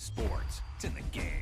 sports. It's in the game.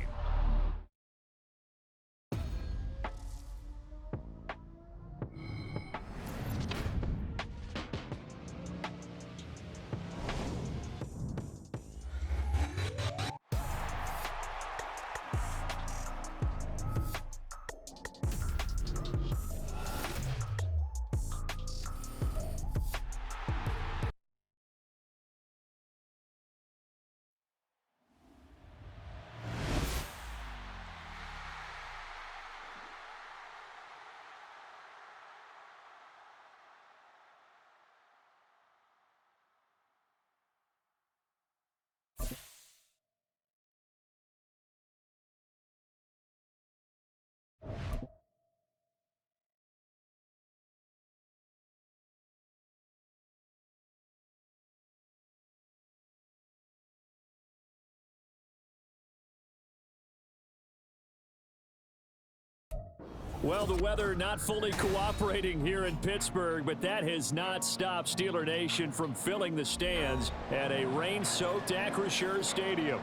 Well, the weather not fully cooperating here in Pittsburgh, but that has not stopped Steeler Nation from filling the stands at a rain-soaked Acrisure Stadium.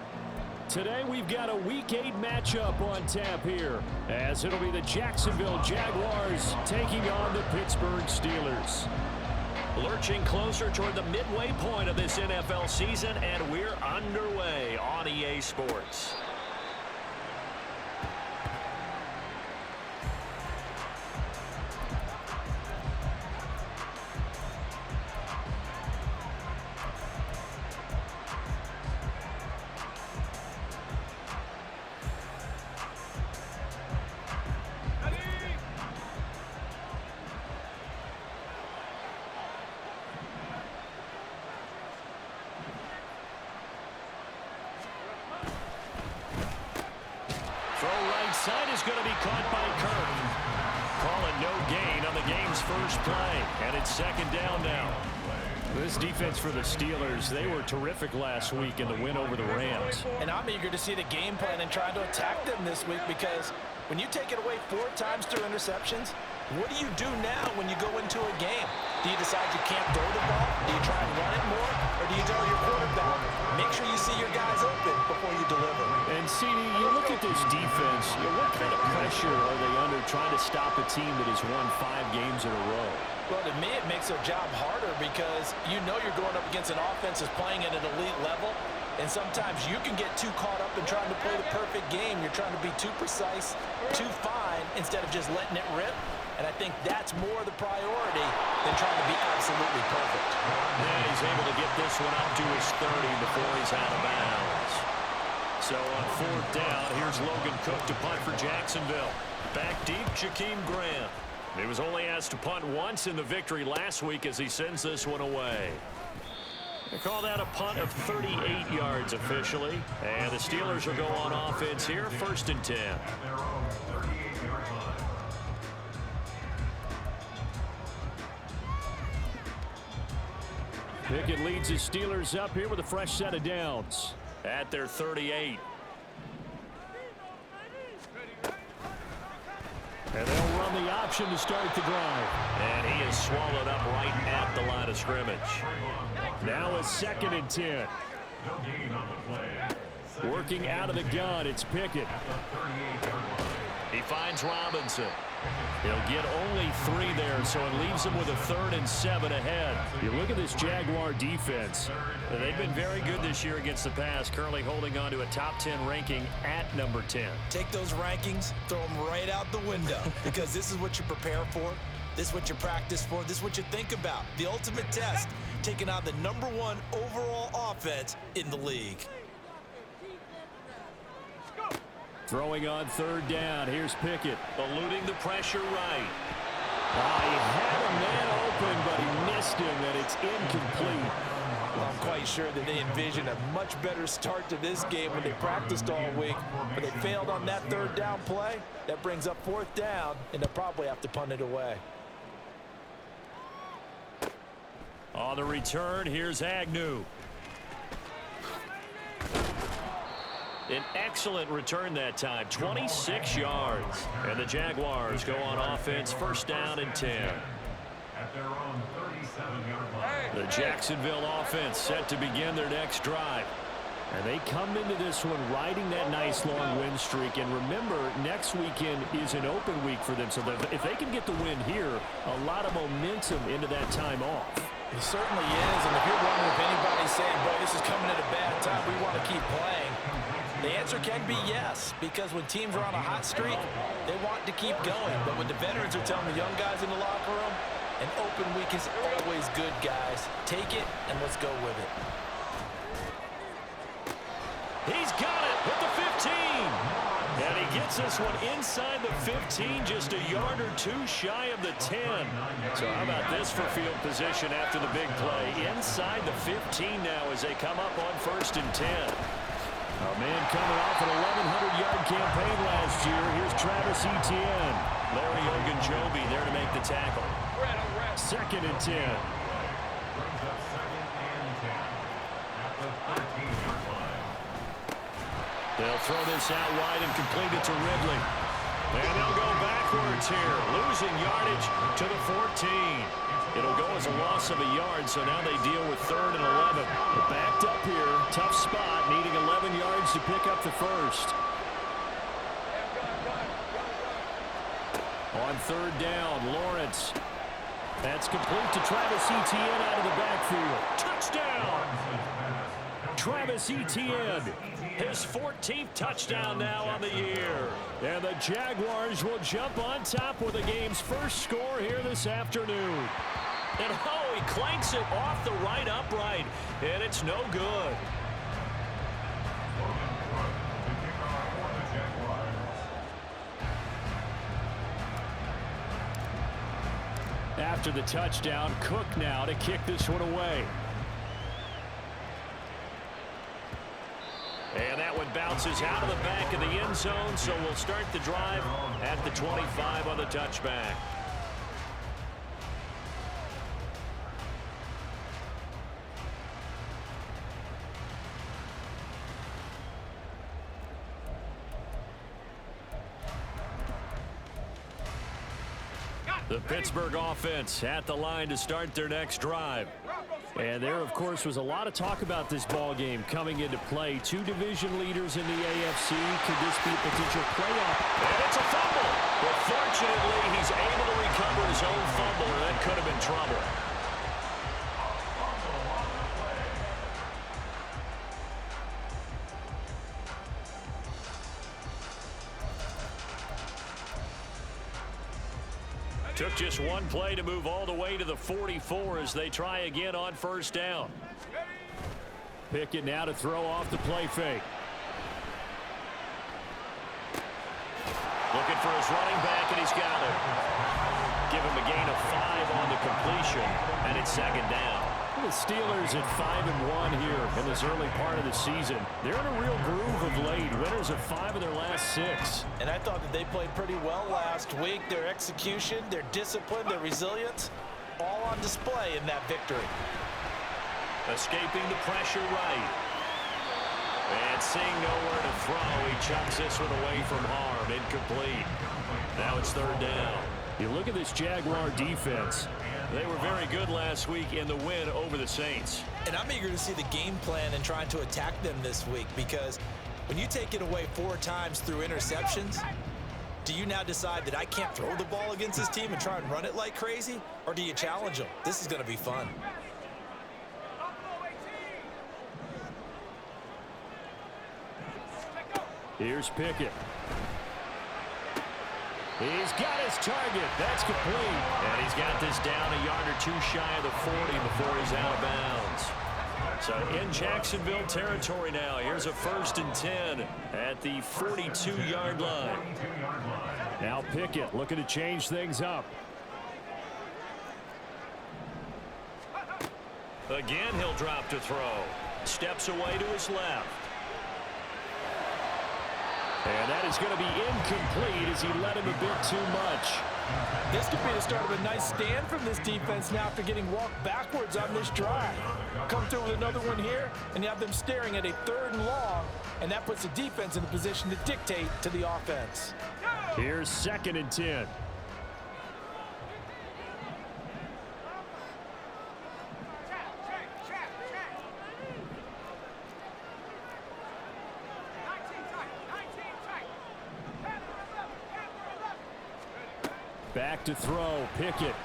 Today, we've got a Week 8 matchup on tap here, as it'll be the Jacksonville Jaguars taking on the Pittsburgh Steelers. Lurching closer toward the midway point of this NFL season, and we're underway on EA Sports. Side is going to be caught by Kirk. Calling no gain on the game's first play, and it's second down now. This defense for the Steelers, they were terrific last week in the win over the Rams. And I'm eager to see the game plan and try to attack them this week, because when you take it away 4 times through interceptions, what do you do now when you go into a game? Do you decide you can't throw the ball? Do you try and run it more? Or do you tell your quarterback, make sure you see your guys open before you deliver? And CD, you look at this defense, what kind of pressure are they under trying to stop a team that has won 5 games in a row? Well, to me, it makes their job harder, because you know you're going up against an offense that's playing at an elite level. And sometimes you can get too caught up in trying to play the perfect game. You're trying to be too precise, too fine, instead of just letting it rip. And I think that's more the priority than trying to be absolutely perfect. And he's able to get this one up to his 30 before he's out of bounds. So on 4th down, here's Logan Cook to punt for Jacksonville. Back deep, Jakeem Graham. He was only asked to punt once in the victory last week as he sends this one away. They call that a punt of 38 yards officially. And the Steelers will go on offense here, 1st and 10. Pickett leads his Steelers up here with a fresh set of downs at their 38. And they'll run the option to start the drive. And he is swallowed up right at the line of scrimmage. Now a 2nd and 10. Working out of the gun, it's Pickett. He finds Robinson. He'll get only 3 there, so it leaves him with a 3rd and 7 ahead. You look at this Jaguar defense. They've been very good this year against the pass, currently holding on to a top 10 ranking at number 10. Take those rankings, throw them right out the window, because this is what you prepare for. This is what you practice for. This is what you think about. The ultimate test, taking on the #1 overall offense in the league. Throwing on 3rd down. Here's Pickett, eluding the pressure right. He had a man open, but he missed him, and it's incomplete. Well, I'm quite sure that they envisioned a much better start to this game when they practiced all week, but they failed on that 3rd down play. That brings up 4th down, and they'll probably have to punt it away. On the return, here's Agnew. An excellent return that time, 26 yards. And the Jaguars go on offense, 1st down and 10. The Jacksonville offense set to begin their next drive. And they come into this one riding that nice long win streak. And remember, next weekend is an open week for them. So if they can get the win here, a lot of momentum into that time off. It certainly is. And if you're wondering if anybody's saying, boy, this is coming at a bad time, we want to keep playing, the answer can be yes. Because when teams are on a hot streak, they want to keep going. But what the veterans are telling the young guys in the locker room, an open week is always good, guys. Take it, and let's go with it. He's got it with the 15. And he gets this one inside the 15, just a yard or two shy of the 10. So how about this for field position after the big play? Inside the 15 now as they come up on 1st and 10. A man coming off an 1,100-yard campaign last year. Here's Travis Etienne. Larry Ogunjobi there to make the tackle. 2nd and 10. They'll throw this out wide and complete it to Ridley. And they'll go backwards here, losing yardage to the 14. It'll go as a loss of a yard, so now they deal with 3rd and 11. They're backed up here, tough spot, needing 11 yards to pick up the first. On 3rd down, Lawrence. That's complete to Travis Etienne out of the backfield. Touchdown! Travis Etienne, his 14th touchdown now on the year. And the Jaguars will jump on top with the game's first score here this afternoon. And oh, he clanks it off the right upright, and it's no good. After the touchdown, Cook now to kick this one away. And that one bounces out of the back of the end zone, so we'll start the drive at the 25 on the touchback. The Pittsburgh offense at the line to start their next drive. And there, of course, was a lot of talk about this ball game coming into play. 2 division leaders in the AFC. Could this be a potential playoff? And it's a fumble. But fortunately, he's able to recover his own fumble, or that could have been trouble. Took just one play to move all the way to the 44 as they try again on 1st down. Pickett now to throw off the play fake. Looking for his running back, and he's got it. Give him a gain of 5 on the completion, and it's 2nd down. The Steelers at 5-1 here in this early part of the season. They're in a real groove of late. Winners of 5 of their last 6. And I thought that they played pretty well last week. Their execution, their discipline, their resilience, all on display in that victory. Escaping the pressure right. And seeing nowhere to throw, he chucks this one away from harm. Incomplete. Now it's 3rd down. You look at this Jaguar defense. They were very good last week in the win over the Saints. And I'm eager to see the game plan and trying to attack them this week, because when you take it away 4 times through interceptions, do you now decide that I can't throw the ball against this team and try and run it like crazy? Or do you challenge them? This is going to be fun. Here's Pickett. He's got his target. That's complete. And he's got this down a yard or 2 shy of the 40 before he's out of bounds. So in Jacksonville territory now. Here's a 1st and 10 at the 42-yard line. Now Pickett looking to change things up. Again, he'll drop to throw. Steps away to his left. And that is going to be incomplete as he led him a bit too much. This could be the start of a nice stand from this defense now after getting walked backwards on this drive. Come through with another one here, and you have them staring at a 3rd and long, and that puts the defense in a position to dictate to the offense. Here's 2nd and 10. Back to throw, Pickett.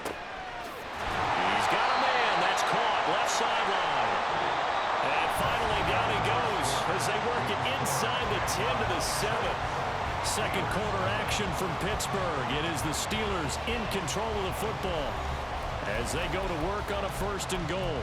He's got a man. That's caught. Left sideline. And finally down he goes as they work it inside the 10 to the 7. Second quarter action from Pittsburgh. It is the Steelers in control of the football as they go to work on a 1st and goal.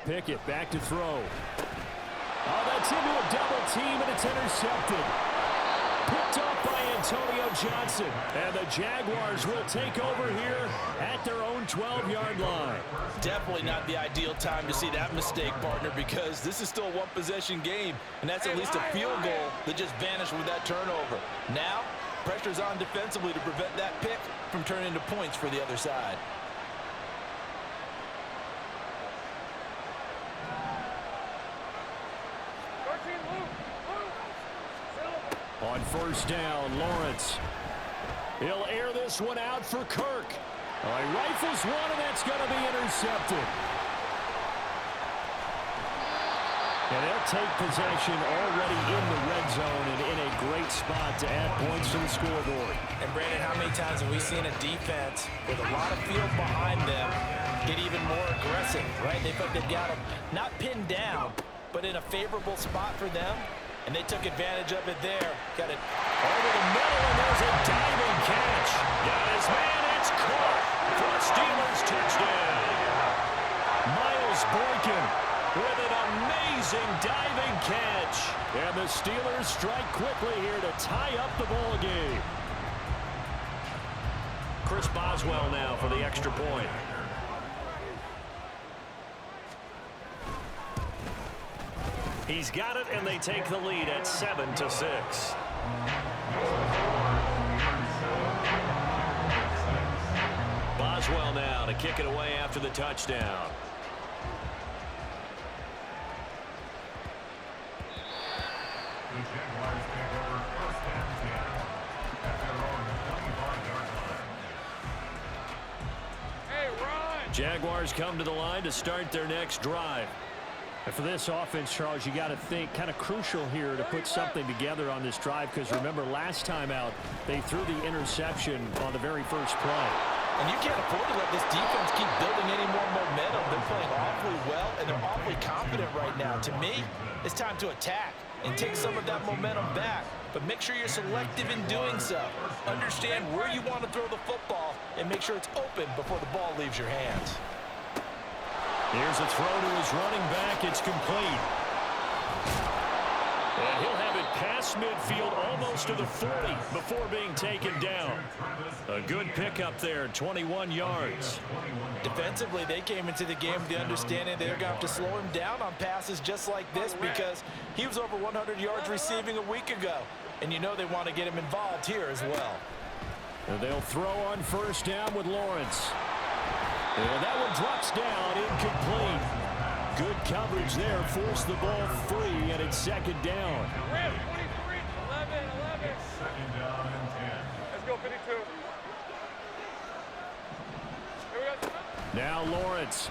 Pickett back to throw. Oh, that's into a double team, and it's intercepted. Picked up by Antonio Johnson. And the Jaguars will take over here at their own 12-yard line. Definitely not the ideal time to see that mistake, partner, because this is still a one-possession game, and that's at least a field goal that just vanished with that turnover. Now, pressure's on defensively to prevent that pick from turning into points for the other side. On 1st down, Lawrence. He'll air this one out for Kirk. Oh, he rifles one, and that's going to be intercepted. And they'll take possession already in the red zone and in a great spot to add points to the scoreboard. And, Brandon, how many times have we seen a defense with a lot of field behind them get even more aggressive, right? They feel like they've got them not pinned down, but in a favorable spot for them. And they took advantage of it there. Got it over the middle, and there's a diving catch. Got his man, it's caught for a Steelers touchdown. Miles Boykin with an amazing diving catch. And the Steelers strike quickly here to tie up the ball game. Chris Boswell now for the extra point. He's got it, and they take the lead at 7-6. Boswell now to kick it away after the touchdown. Jaguars come to the line to start their next drive. And for this offense, Charles, you got to think kind of crucial here to put something together on this drive, because remember last time out they threw the interception on the very first play. And you can't afford to let this defense keep building any more momentum. They're playing awfully well, and they're awfully confident right now. To me, it's time to attack and take some of that momentum back. But make sure you're selective in doing so. Understand where you want to throw the football and make sure it's open before the ball leaves your hands. Here's a throw to his running back. It's complete. And he'll have it past midfield almost to the 40 before being taken down. A good pickup there, 21 yards. Defensively, they came into the game with the understanding they're going to have to slow him down on passes just like this, because he was over 100 yards receiving a week ago. And you know they want to get him involved here as well. And they'll throw on 1st down with Lawrence. And that one drops down, incomplete. Good coverage there, forced the ball free, and it's 2nd down. 23, 11. Second down and 10. Let's go, 52. Here we go. Now Lawrence.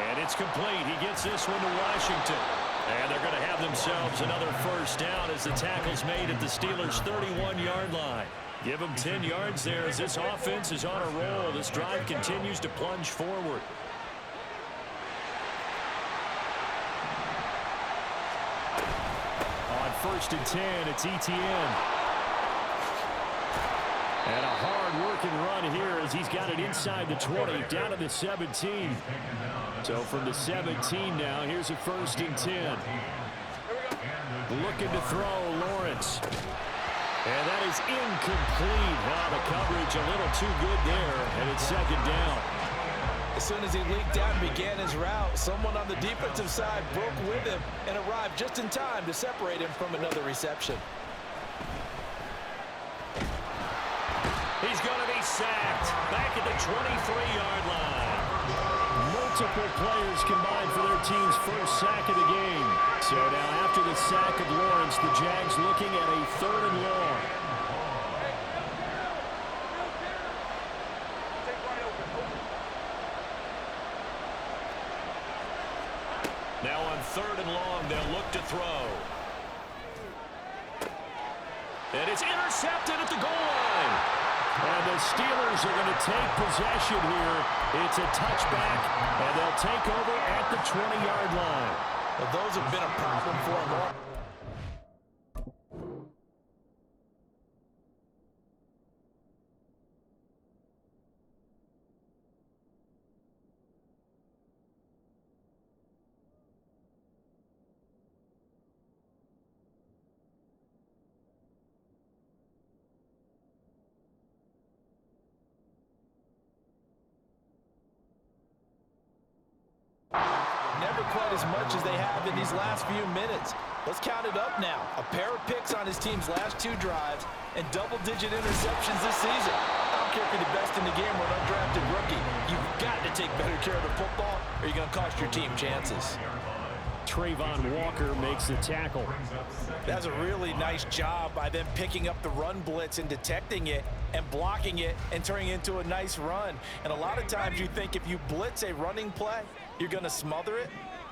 And it's complete. He gets this one to Washington. And they're going to have themselves another 1st down as the tackle's made at the Steelers' 31-yard line. Give them 10 yards there as this offense is on a roll. This drive continues to plunge forward. On 1st and 10, it's Etienne. And a hard-working run here as he's got it inside the 20, down to the 17. So from the 17 now, here's a 1st and 10. Looking to throw, Lawrence. And that is incomplete. Wow, the coverage a little too good there, and it's 2nd down. As soon as he leaked out and began his route, someone on the defensive side broke with him and arrived just in time to separate him from another reception. He's going to be sacked back at the 23-yard line. Multiple players combined for their team's first sack of the game. So now after the sack of Lawrence, the Jags looking at a 3rd and long. Now on 3rd and long, they'll look to throw. And it's intercepted at the goal line. And the Steelers are going to take possession here. It's a touchback, and they'll take over at the 20-yard line. Well, those have been a problem for them. Never quite as much as they have in these last few minutes. Let's count it up now. A pair of picks on his team's last 2 drives and double-digit interceptions this season. I don't care if you're the best in the game or an undrafted rookie. You've got to take better care of the football or you're going to cost your team chances. Trayvon Walker makes the tackle. That's a really nice job by them picking up the run blitz and detecting it and blocking it and turning it into a nice run. And a lot of times you think if you blitz a running play, you're going to smother it.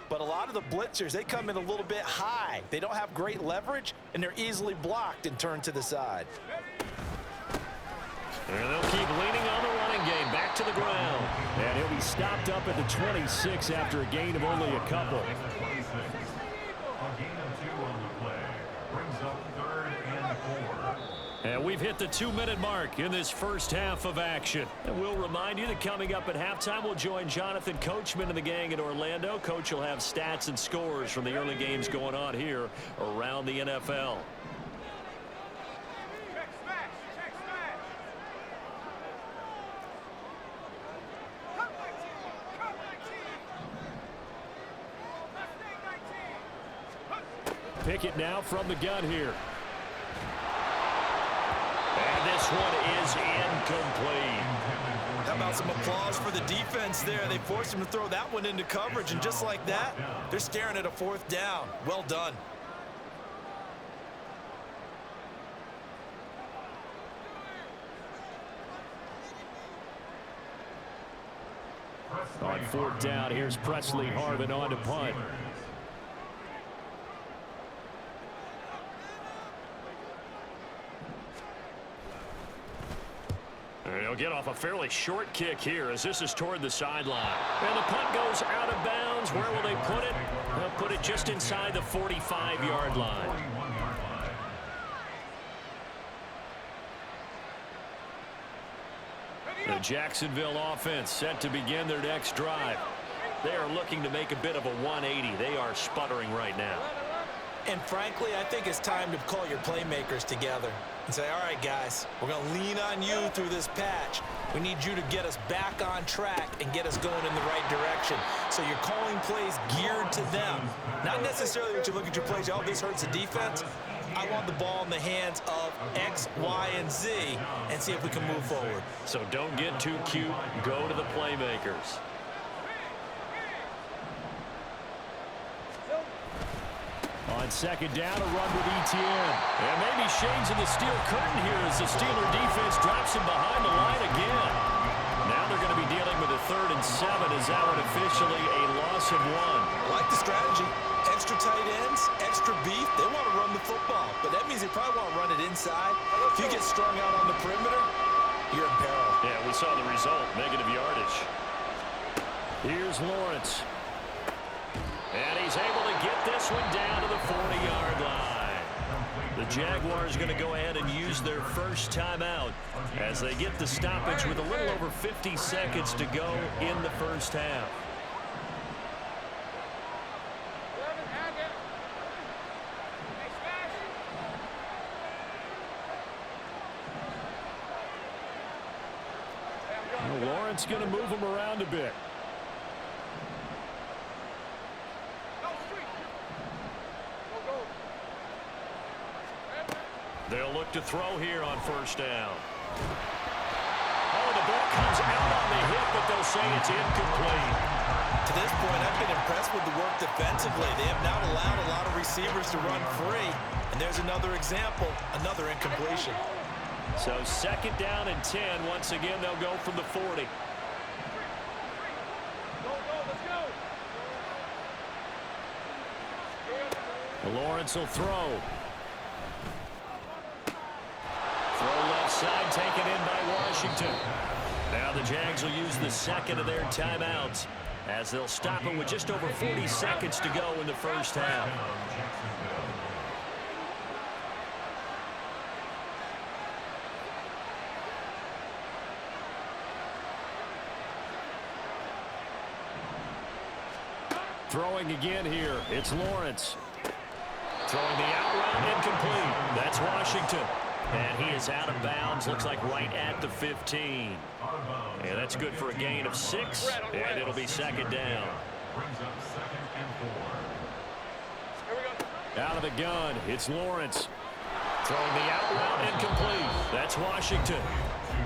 But a lot of the blitzers, they come in a little bit high. They don't have great leverage, and they're easily blocked and turned to the side. And they'll keep leaning on the running game back to the ground. And he'll be stopped up at the 26 after a gain of only a couple. A gain of 2 on the play. Brings up 3rd and 4. And we've hit the 2-minute mark in this first half of action. And we'll remind you that coming up at halftime, we'll join Jonathan Coachman and the gang in Orlando. Coach will have stats and scores from the early games going on here around the NFL. Check smash. Check smash. Cut 19. Cut 19. Pickett now from the gun here. And this one is incomplete. How about some applause for the defense there? They forced him to throw that one into coverage, and just like that, they're staring at a 4th down. Well done. On 4th down, here's Presley Harvin on to punt. He'll get off a fairly short kick here as this is toward the sideline. And the punt goes out of bounds. Where will they put it? They'll put it just inside the 45-yard line. The Jacksonville offense set to begin their next drive. They are looking to make a bit of a 180. They are sputtering right now. And frankly, I think it's time to call your playmakers together and say, all right, guys, we're going to lean on you through this patch. We need you to get us back on track and get us going in the right direction. So you're calling plays geared to them. Not necessarily that you look at your plays, oh, this hurts the defense. I want the ball in the hands of X, Y, and Z and see if we can move forward. So don't get too cute. Go to the playmakers. On 2nd down, a run with Etienne. And maybe shades in the steel curtain here as the Steeler defense drops him behind the line again. Now they're going to be dealing with a 3rd and 7 as that one officially a loss of 1. I like the strategy. Extra tight ends, extra beef. They want to run the football, but that means they probably want to run it inside. If you get strung out on the perimeter, you're in peril. Yeah, we saw the result, negative yardage. Here's Lawrence. And he's able to get this one down to the 40-yard line. The Jaguars going to go ahead and use their first timeout as they get the stoppage with a little over 50 seconds to go in the first half. Well, Lawrence going to move him around a bit. They'll look to throw here on 1st down. Oh, the ball comes out on the hip, but they'll say it's incomplete. to this point, I've been impressed with the work defensively. They have not allowed a lot of receivers to run free. And there's another example, another incompletion. So 2nd down and 10. Once again, they'll go from the 40. Lawrence will throw. Throw left side, taken in by Washington. Now the Jags will use the 2nd of their timeouts as they'll stop him with just over 40 seconds to go in the first half. Throwing again here, it's Lawrence. Throwing the out route, incomplete. That's Washington. And he is out of bounds, looks like right at the 15. And that's good for a gain of 6, and it'll be 2nd down. Out of the gun, it's Lawrence. Throwing the out route, incomplete. That's Washington.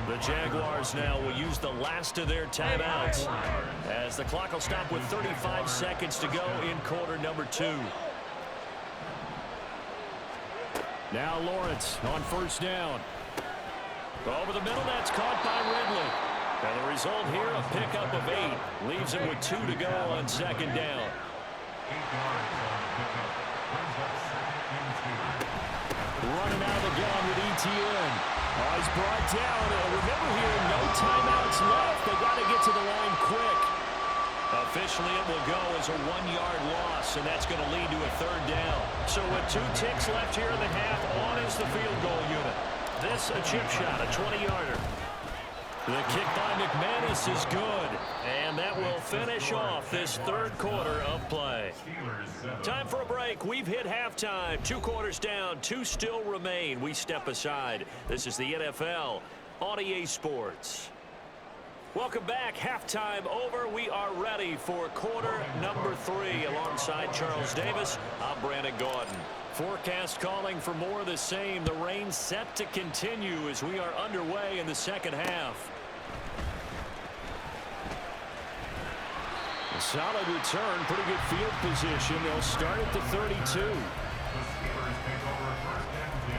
The Jaguars now will use the last of their timeouts as the clock will stop with 35 seconds to go in quarter number 2. Now Lawrence on 1st down. Over the middle, that's caught by Ridley. And the result here, a pickup of 8. Leaves him with 2 to go on 2nd down. Running out of the gun with ETN. Oh, he's brought down. Remember here, no timeouts left. They got to get to the line quick. Officially, it will go as a 1-yard loss, and that's going to lead to a 3rd down. So with 2 ticks left here in the half, on is the field goal unit. This a chip shot, a 20-yarder. The kick by McManus is good, and that will finish off this 3rd quarter of play. Time for a break. We've hit halftime. 2 quarters down, 2 still remain. We step aside. This is the NFL on EA Sports. Welcome back. Halftime over. We are ready for quarter number 3. Alongside Charles Davis, I'm Brandon Gordon. Forecast calling for more of the same. The rain set to continue as we are underway in the 2nd half. A solid return, pretty good field position. They'll start at the 32. The Steelers take over 1st and 10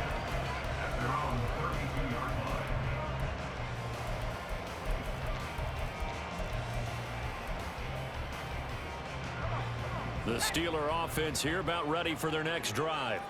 at their own 32-yard line. The Steeler offense here about ready for their next drive.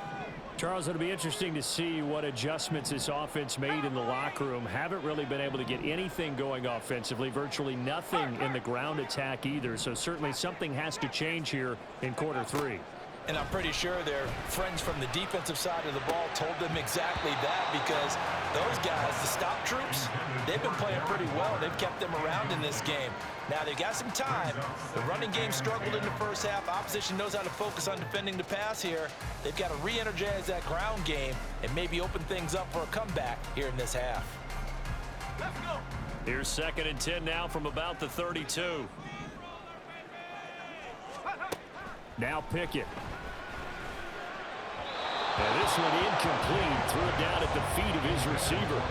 Charles, it'll be interesting to see what adjustments this offense made in the locker room. Haven't really been able to get anything going offensively, virtually nothing in the ground attack either. So certainly something has to change here in quarter 3. And I'm pretty sure their friends from the defensive side of the ball told them exactly that, because those guys, the stop troops, they've been playing pretty well. They've kept them around in this game. Now, they've got some time. The running game struggled in the first half. Opposition knows how to focus on defending the pass here. They've got to re-energize that ground game and maybe open things up for a comeback here in this half. Let's go. Here's 2nd and 10 now from about the 32. Now Pickett. And this one incomplete. Threw it down at the feet of his receiver.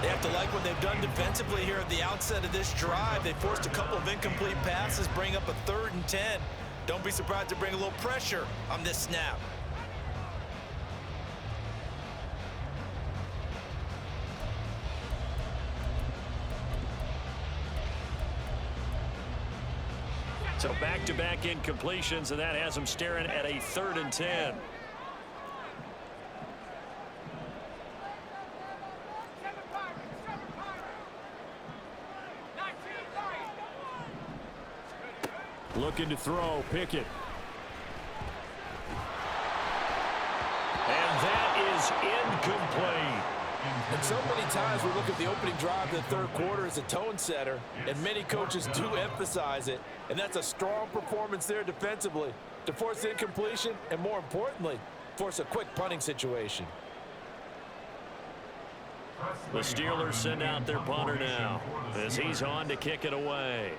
They have to like what they've done defensively here at the outset of this drive. They forced a couple of incomplete passes, bring up a 3rd and 10. Don't be surprised to bring a little pressure on this snap. So back-to-back incompletions, and that has them staring at a 3rd and 10. Looking to throw, Pickett. And that is incomplete. And so many times we look at the opening drive of the 3rd quarter as a tone setter, and many coaches do emphasize it, and that's a strong performance there defensively to force incompletion and, more importantly, force a quick punting situation. The Steelers send out their punter now as he's on to kick it away.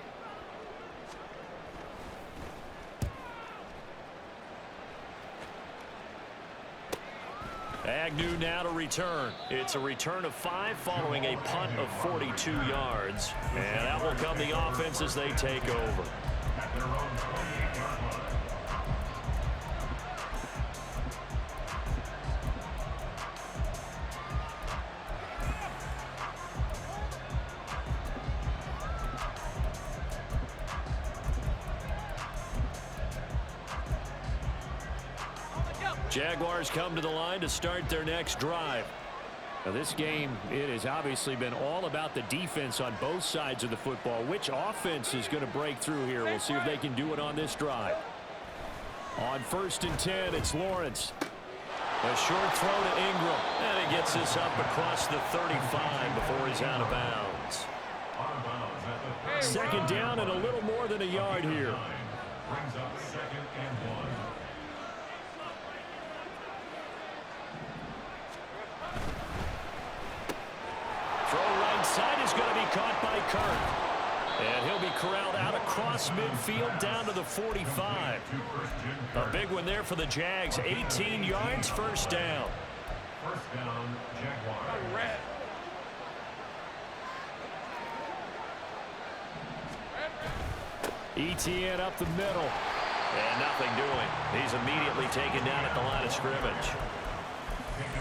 Agnew now to return. It's a return of 5 following a punt of 42 yards. And that will come the offense as they take over. at their own 28-yard line. Jaguars come to the line to start their next drive. Now this game, it has obviously been all about the defense on both sides of the football. Which offense is going to break through here? We'll see if they can do it on this drive. On 1st and 10, it's Lawrence. A short throw to Ingram. And he gets this up across the 35 before he's out of bounds. Second down and a little more than a yard here. Brings up 2nd and 1. Side is going to be caught by Kirk. And he'll be corralled out across midfield down to the 45. A big one there for the Jags. 18 yards, first down. First down, Jaguars. ETN up the middle. And nothing doing. He's immediately taken down at the line of scrimmage.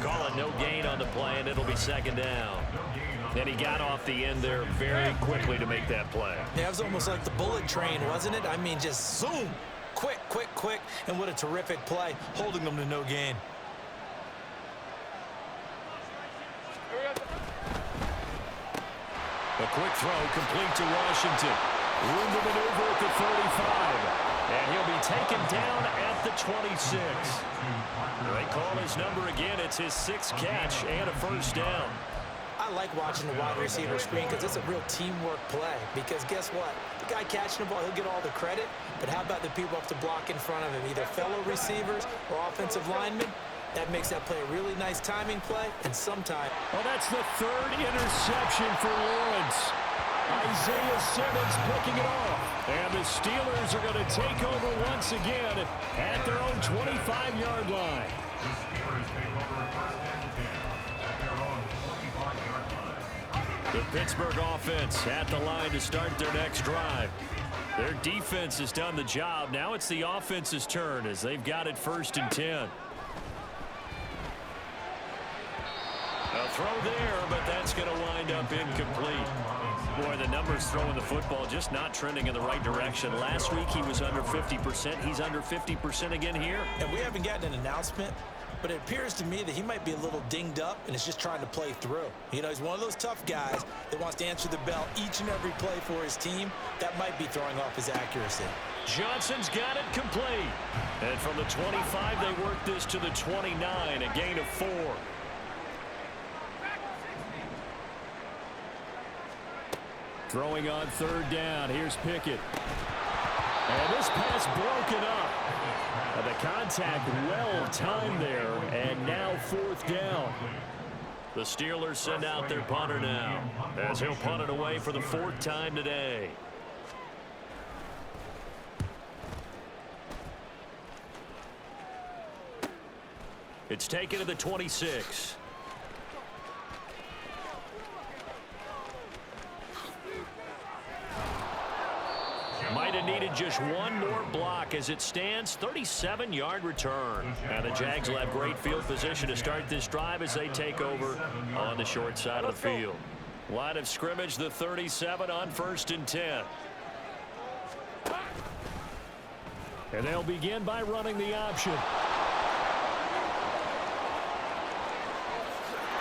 Calling no gain on the play, and it'll be second down. And he got off the end there very quickly to make that play. Yeah, it was almost like the bullet train, wasn't it? I mean, just zoom. Quick, quick, quick. And what a terrific play, holding them to no gain. A quick throw complete to Washington. Room to maneuver at the 35. And he'll be taken down at the 26. They call his number again. It's his 6th catch and a first down. I like watching the wide receiver screen because it's a real teamwork play. Because guess what? The guy catching the ball, he'll get all the credit. But how about the people up to block in front of him, either fellow receivers or offensive linemen? That makes that play a really nice timing play. And sometimes... Well, that's the 3rd interception for Lawrence. Isaiah Simmons picking it off. And the Steelers are going to take over once again at their own 25-yard line. The Steelers take over 1st and 10 at their own 25-yard line. The Pittsburgh offense at the line to start their next drive. Their defense has done the job. Now it's the offense's turn as they've got it 1st and 10. A throw there, but that's going to wind up incomplete. Boy, the numbers throwing the football just not trending in the right direction. Last week he was under 50%. He's under 50% again here. And we haven't gotten an announcement, but it appears to me that he might be a little dinged up and is just trying to play through. You know, he's one of those tough guys that wants to answer the bell each and every play for his team. That might be throwing off his accuracy. Johnson's got it complete. And from the 25, they work this to the 29, a gain of 4. Throwing on 3rd down. Here's Pickett. And this pass broken up. And the contact well timed there. And now 4th down. The Steelers send out their punter now, as he'll punt it away for the 4th time today. It's taken to the 26. Might have needed just one more block as it stands. 37-yard return. And the Jags will have great field position to start this drive as they take over on the short side of the field. Line of scrimmage, the 37 on 1st and 10. And they'll begin by running the option.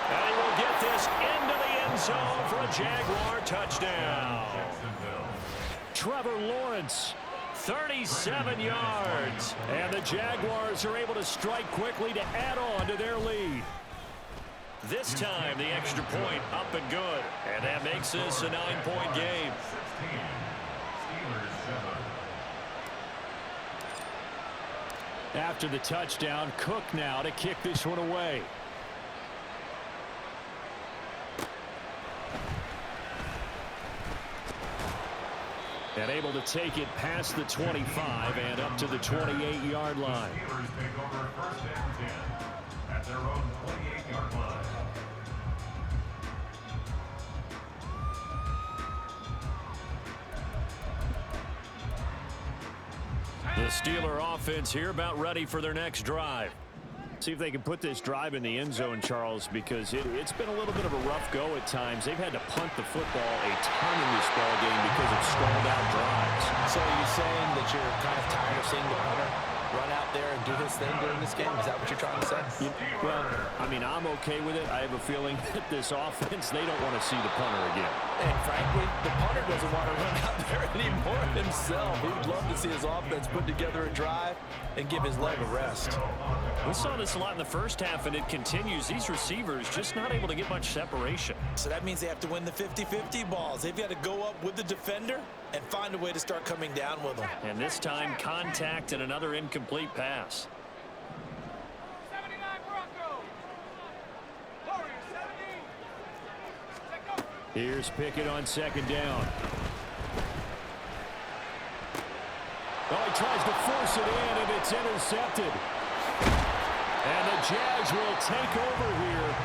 And he will get this into the end zone for a Jaguar touchdown. Trevor Lawrence, 37 yards. And the Jaguars are able to strike quickly to add on to their lead. This time, the extra point up and good. And that makes this a 9-point game. After the touchdown, Cook now to kick this one away. And able to take it past the 25 and up to the 28-yard line. Steelers take over 1st and 10 at their own 28-yard line. Steeler offense here about ready for their next drive. See if they can put this drive in the end zone, Charles, because it's been a little bit of a rough go at times. They've had to punt the football a ton in this ball game because of stalled out drives. So are you saying that you're kind of tired of seeing the punter run out there and do his thing during this game? Is that what you're trying to say? Well, I mean, I'm okay with it. I have a feeling that this offense, they don't want to see the punter again. And frankly, the punter doesn't want to run out there anymore himself. He'd love to see his offense put together a drive and give his leg a rest. We saw this a lot in the first half, and it continues. These receivers just not able to get much separation. So that means they have to win the 50-50 balls. They've got to go up with the defender and find a way to start coming down with them. And this time, contact and another incomplete pass. 79 Broncos. Warriors 17. Check up. Here's Pickett on second down. Oh, he tries to force it in, and it's intercepted. And the Jags will take over here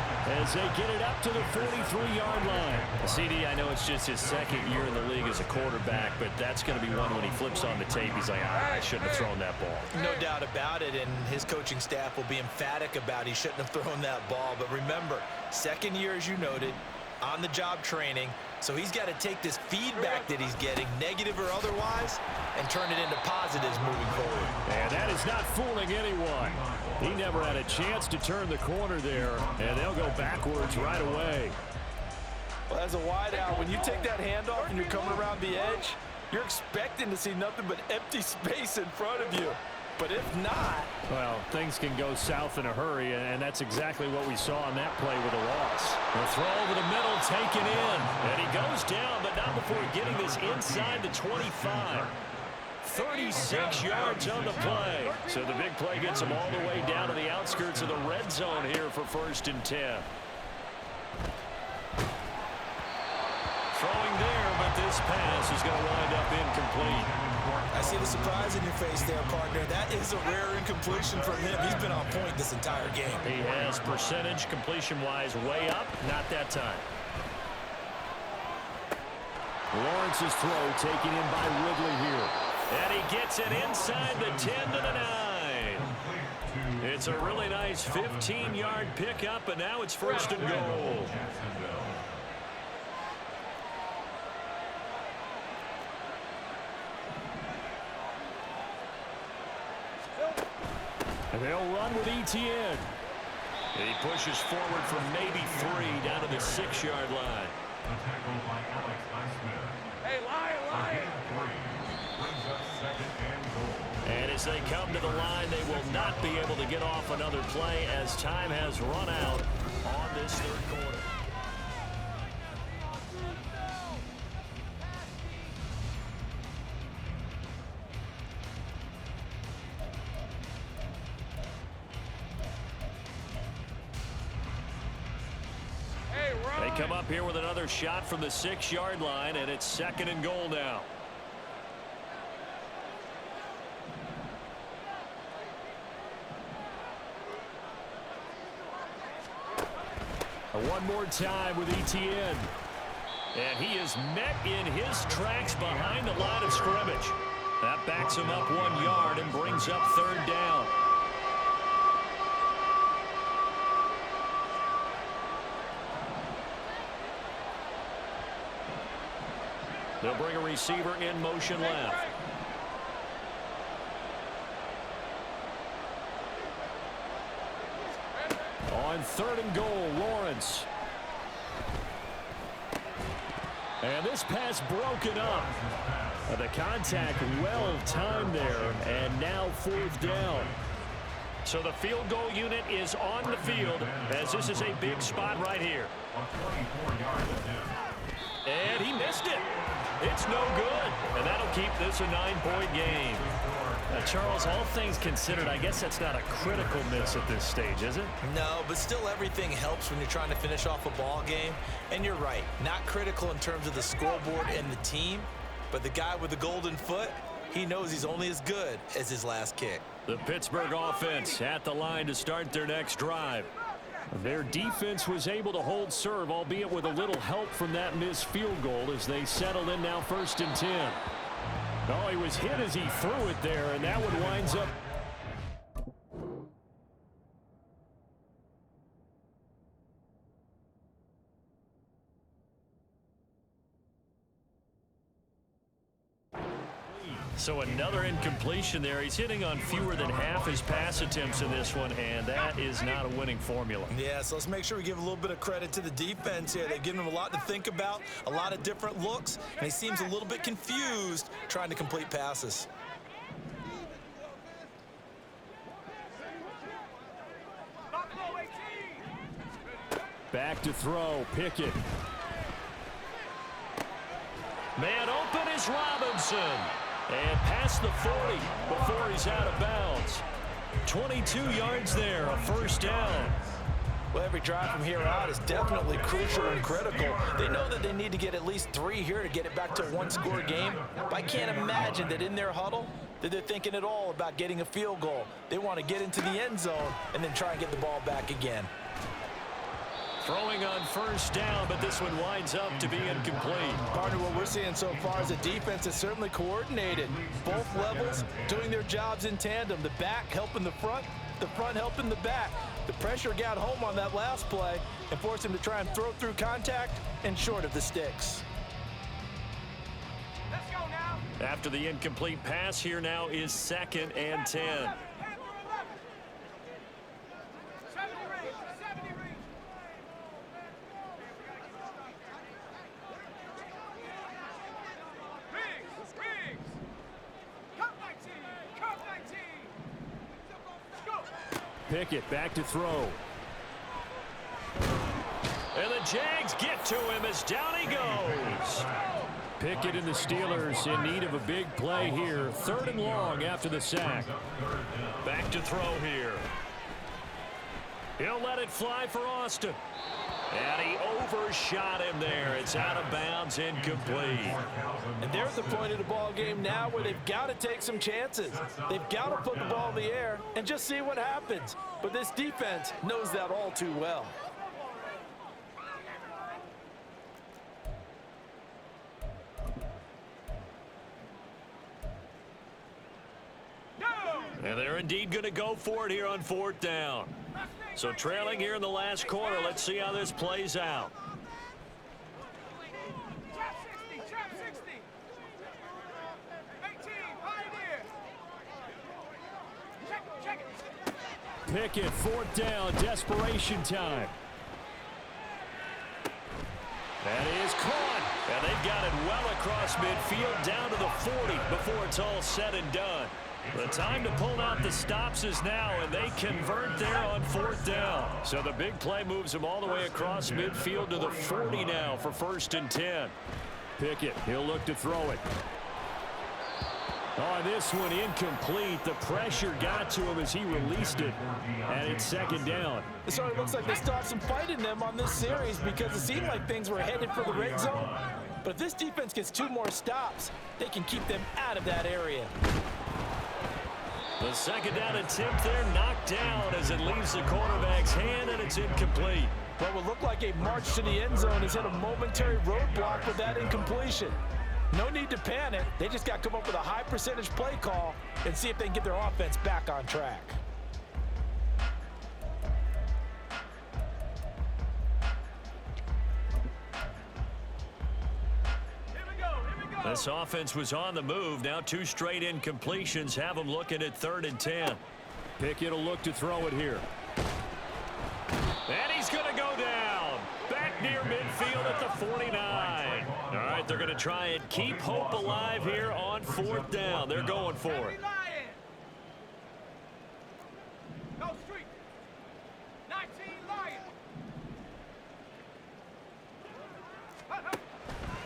as they get it up to the 43-yard line. CD, I know it's just his second year in the league as a quarterback, but that's going to be one when he flips on the tape. He's like, I shouldn't have thrown that ball. No doubt about it, and his coaching staff will be emphatic about he shouldn't have thrown that ball. But remember, second year, as you noted, on-the-job training, so he's got to take this feedback that he's getting, negative or otherwise, and turn it into positives moving forward. And that is not fooling anyone. He never had a chance to turn the corner there, and they'll go backwards right away. Well, as a wideout, when you take that handoff and you're coming around the edge, you're expecting to see nothing but empty space in front of you. But if not... Well, things can go south in a hurry, and that's exactly what we saw on that play with a loss. The throw over the middle taken in, and he goes down, but not before getting this inside the 25. 36 yards on the play. So the big play gets him all the way down to the outskirts of the red zone here for 1st and 10. Throwing there, but this pass is going to wind up incomplete. I see the surprise in your face there, partner. That is a rare incompletion from him. He's been on point this entire game. He has percentage completion-wise way up. Not that time. Lawrence's throw taken in by Ridley here. And he gets it inside the 10 to the 9. It's a really nice 15-yard pickup, and now it's 1st and goal. And they'll run with Etienne. He pushes forward from maybe 3 down to the 6-yard line. A tackle by Alex Highsmith. Hey, lie. Brings up 2nd and goal. And as they come to the line, they will not be able to get off another play as time has run out on this 3rd quarter. They come up here with another shot from the 6-yard line, and it's 2nd and goal now. One more time with Etienne. And he is met in his tracks behind the line of scrimmage. That backs him up 1 yard and brings up 3rd down. They'll bring a receiver in motion left. On 3rd and goal, Lawrence. And this pass broken up. The contact well timed there, and now 4th down. So the field goal unit is on the field as this is a big spot right here. And he missed it. It's no good. And that'll keep this a 9-point game. Charles, all things considered, I guess that's not a critical miss at this stage, is it? No, but still everything helps when you're trying to finish off a ball game. And you're right, not critical in terms of the scoreboard and the team, but the guy with the golden foot, he knows he's only as good as his last kick. The Pittsburgh offense at the line to start their next drive. Their defense was able to hold serve, albeit with a little help from that missed field goal as they settle in now 1st and 10. Oh, he was hit as he threw it there, and that one winds up. So another incompletion there. He's hitting on fewer than half his pass attempts in this one, and that is not a winning formula. Yeah, so let's make sure we give a little bit of credit to the defense here. They've given him a lot to think about, a lot of different looks, and he seems a little bit confused trying to complete passes. Back to throw, Pickett. Man open is Robinson. And past the 40 before he's out of bounds. 22 yards there, a first down. Well, every drive from here out is definitely crucial and critical. They know that they need to get at least 3 here to get it back to a one-score game. But I can't imagine that in their huddle that they're thinking at all about getting a field goal. They want to get into the end zone and then try and get the ball back again. Throwing on first down, but this one winds up to be incomplete. Partner, what we're seeing so far is a defense that's certainly coordinated. Both levels doing their jobs in tandem. The back helping the front helping the back. The pressure got home on that last play and forced him to try and throw through contact and short of the sticks. Let's go now. After the incomplete pass, here now is 2nd and 10. 70 range, 70 range. Riggs. Cup 19, Cup 19. Let's go. Pickett back to throw. And the Jags get to him as down he goes. Pickett and the Steelers in need of a big play here. 3rd and long after the sack. Back to throw here. He'll let it fly for Austin. And he overshot him there. It's out of bounds, incomplete. And they're at the point of the ball game now where they've got to take some chances. They've got to put the ball in the air and just see what happens. But this defense knows that all too well. And they're indeed going to go for it here on 4th down. So trailing here in the last quarter, let's see how this plays out. Trap 60. 18, Pioneer. Check it. Pickett, 4th down, desperation time. That is caught. And they've got it well across midfield down to the 40 before it's all said and done. The time to pull out the stops is now, and they convert there on 4th down. So the big play moves them all the way across midfield to the 40 now for 1st and 10. Pickett, he'll look to throw it. Oh, this one incomplete. The pressure got to him as he released it, and it's 2nd down. It sort of looks like they stopped some fight in them on this series because it seemed like things were headed for the red zone. But if this defense gets 2 more stops, they can keep them out of that area. The 2nd down attempt there knocked down as it leaves the quarterback's hand, and it's incomplete. What would look like a march to the end zone has hit a momentary roadblock with that incompletion. No need to panic. They just got to come up with a high percentage play call and see if they can get their offense back on track. This offense was on the move. Now 2 straight incompletions have them looking at 3rd and 10. Pickett will look to throw it here. And he's going to go down. Back near midfield at the 49. All right, they're going to try and keep hope alive here on 4th down. They're going for it. Go street. 19 Lion.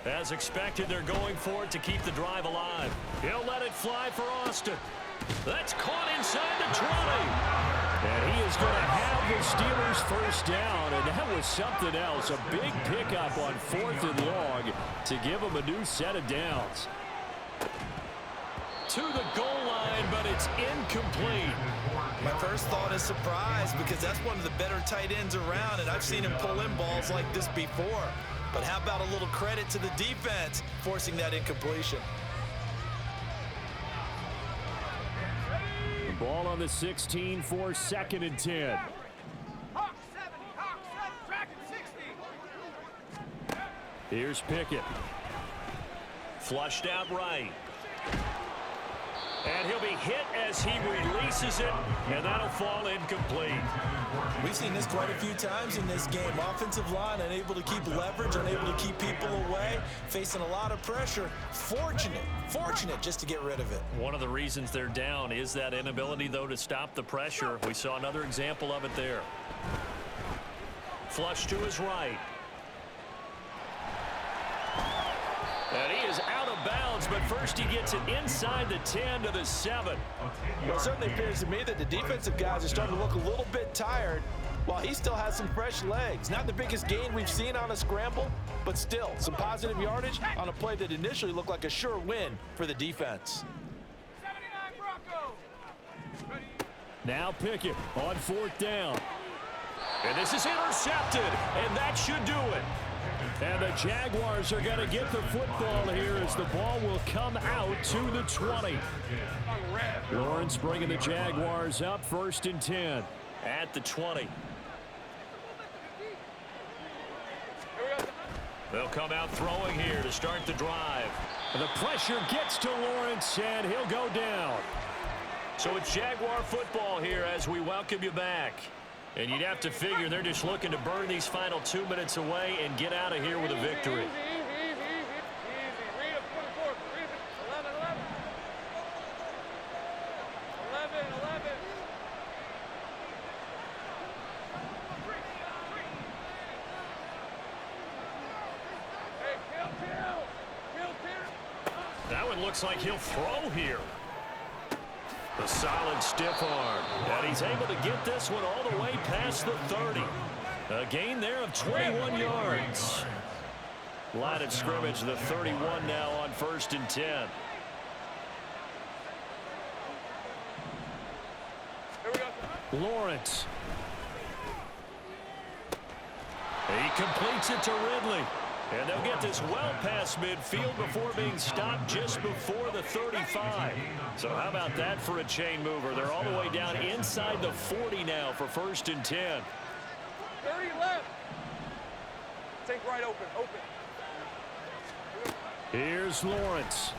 As expected, they're going for it to keep the drive alive. He'll let it fly for Austin. That's caught inside the 20. And he is going to have the Steelers 1st down, and that was something else. A big pickup on 4th and long to give them a new set of downs. To the goal line, but it's incomplete. My first thought is surprise because that's one of the better tight ends around, and I've seen him pull in balls like this before. But how about a little credit to the defense forcing that incompletion? Ball on the 16 for 2nd and 10. Hawk 70, tracking 60. Here's Pickett. Flushed out right. And he'll be hit as he releases it, and that'll fall incomplete. We've seen this quite a few times in this game. Offensive line unable to keep leverage, unable to keep people away, facing a lot of pressure. Fortunate just to get rid of it. One of the reasons they're down is that inability, though, to stop the pressure. We saw another example of it there. Flush to his right. And he is out of bounds, but first he gets it inside the 10 to the 7. Well, it certainly appears to me that the defensive guys are starting to look a little bit tired while he still has some fresh legs. Not the biggest gain we've seen on a scramble, but still some positive yardage on a play that initially looked like a sure win for the defense. 79 Broncos. Ready? Now Pickett on 4th down. And this is intercepted, and that should do it. And the Jaguars are going to get the football here as the ball will come out to the 20. Lawrence bringing the Jaguars up 1st and 10 at the 20. They'll come out throwing here to start the drive. And the pressure gets to Lawrence, and he'll go down. So it's Jaguar football here as we welcome you back. And you'd have to figure they're just looking to burn these final 2 minutes away and get out of here with a victory. Easy. Read up 44. Read it. 11. 11. Hey, kill. That one looks like he'll throw here. The solid stiff arm. And he's able to get this one all the way past the 30. A gain there of 21 yards. Line of scrimmage, the 31 now on 1st and 10. Here we go. Lawrence. He completes it to Ridley. And they'll get this well past midfield before being stopped just before the 35. So how about that for a chain mover? They're all the way down inside the 40 now for 1st and 10. 30 left. Take right open. Here's Lawrence.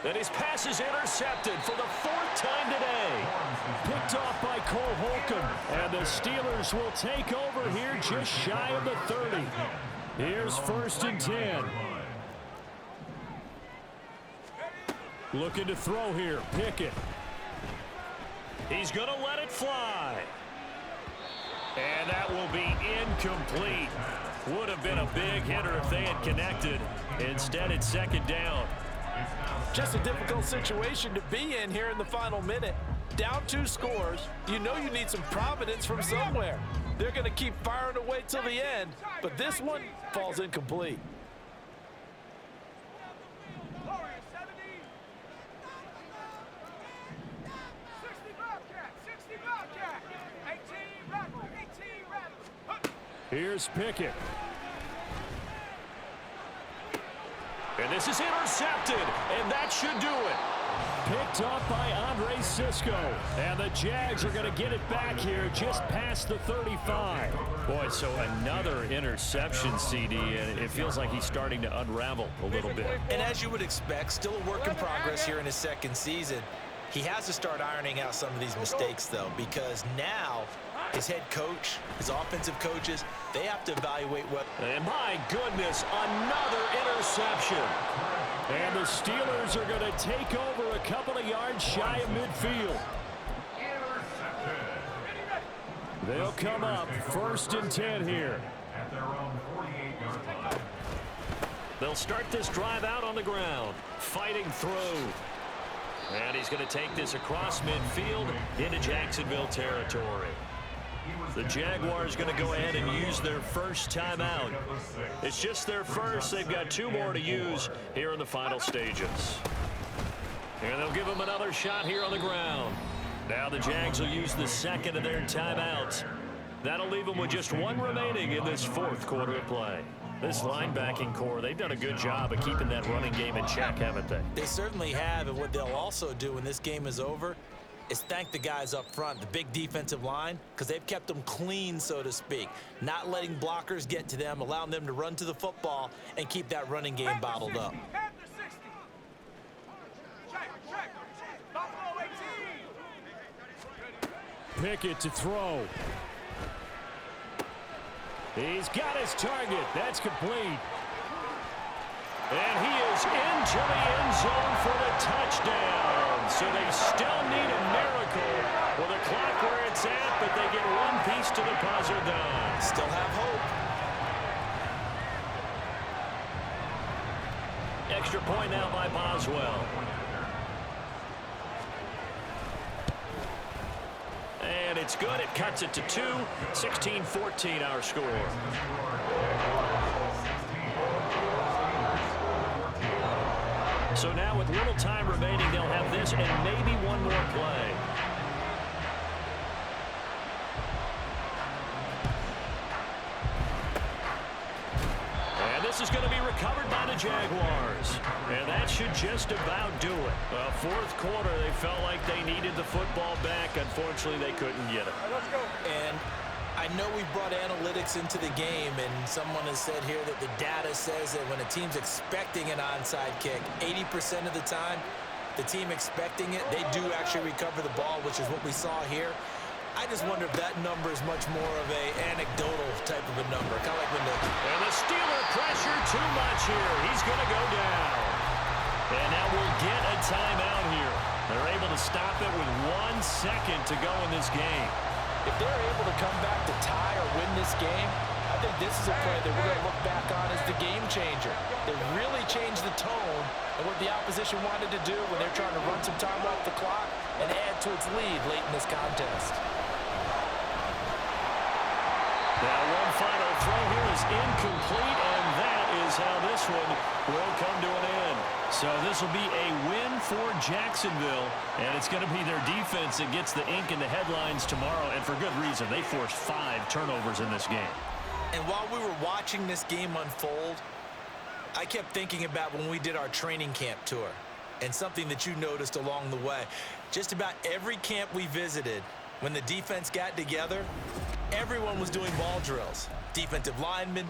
And his pass is intercepted for the 4th time today. Picked off by Cole Holcomb. And the Steelers will take over here just shy of the 30. Here's 1st and 10. Looking to throw here. Pickett. He's going to let it fly. And that will be incomplete. Would have been a big hitter if they had connected. Instead, it's 2nd down. Just a difficult situation to be in here in the final minute. Down 2 scores. You know you need some providence from somewhere. They're going to keep firing away till the end, but this one falls incomplete. Warriors 70. 60 Bobcat. 18 Rebel. Here's Pickett. And this is intercepted, and that should do it. Picked off by Andre Sisco. And the Jags are going to get it back here just past the 35. Boy, so another interception, CD, and it feels like he's starting to unravel a little bit. And as you would expect, still a work in progress here in his 2nd season. He has to start ironing out some of these mistakes, though, because now his head coach, his offensive coaches, they have to evaluate what... And my goodness, another interception. And the Steelers are going to take over a couple of yards shy of midfield. They'll come up 1st and 10 here. At their own 48-yard line. They'll start this drive out on the ground, fighting through. And he's going to take this across midfield into Jacksonville territory. The Jaguars going to go ahead and use their first timeout. It's just their first. They've got 2 more to use here in the final stages. And they'll give them another shot here on the ground. Now the Jags will use the 2nd of their timeouts. That'll leave them with just 1 remaining in this 4th quarter of play. This linebacking core, they've done a good job of keeping that running game in check, haven't they? They certainly have, and what they'll also do when this game is over, is thank the guys up front, the big defensive line, because they've kept them clean, so to speak, not letting blockers get to them, allowing them to run to the football and keep that running game bottled up. Pickett to throw. He's got his target. That's complete. And he is into the end zone for the touchdown. So they still need a miracle with the clock where it's at, but they get one piece to the puzzle done. Still have hope. Extra point now by Boswell. And it's good. It cuts it to 2. 16-14 our score. So now with little time remaining, they'll have this and maybe one more play. And this is going to be recovered by the Jaguars. And that should just about do it. Well, fourth quarter, they felt like they needed the football back. Unfortunately, they couldn't get it. Let's go. And I know we brought analytics into the game, and someone has said here that the data says that when a team's expecting an onside kick, 80% of the time, the team expecting it, they do actually recover the ball, which is what we saw here. I just wonder if that number is much more of a anecdotal type of a number. Kind of like when And the Steeler pressure too much here. He's going to go down. And now we'll get a timeout here. They're able to stop it with 1 second to go in this game. If they're able to come back to tie or win this game, I think this is a play that we're going to look back on as the game changer. They really changed the tone of what the opposition wanted to do when they're trying to run some time off the clock and add to its lead late in this contest. Now one final throw here is incomplete, and that is how this one will come to an end. So this will be a win for Jacksonville, and it's going to be their defense that gets the ink in the headlines tomorrow, and for good reason. They forced 5 turnovers in this game. And while we were watching this game unfold, I kept thinking about when we did our training camp tour and something that you noticed along the way. Just about every camp we visited, when the defense got together, everyone was doing ball drills. Defensive linemen,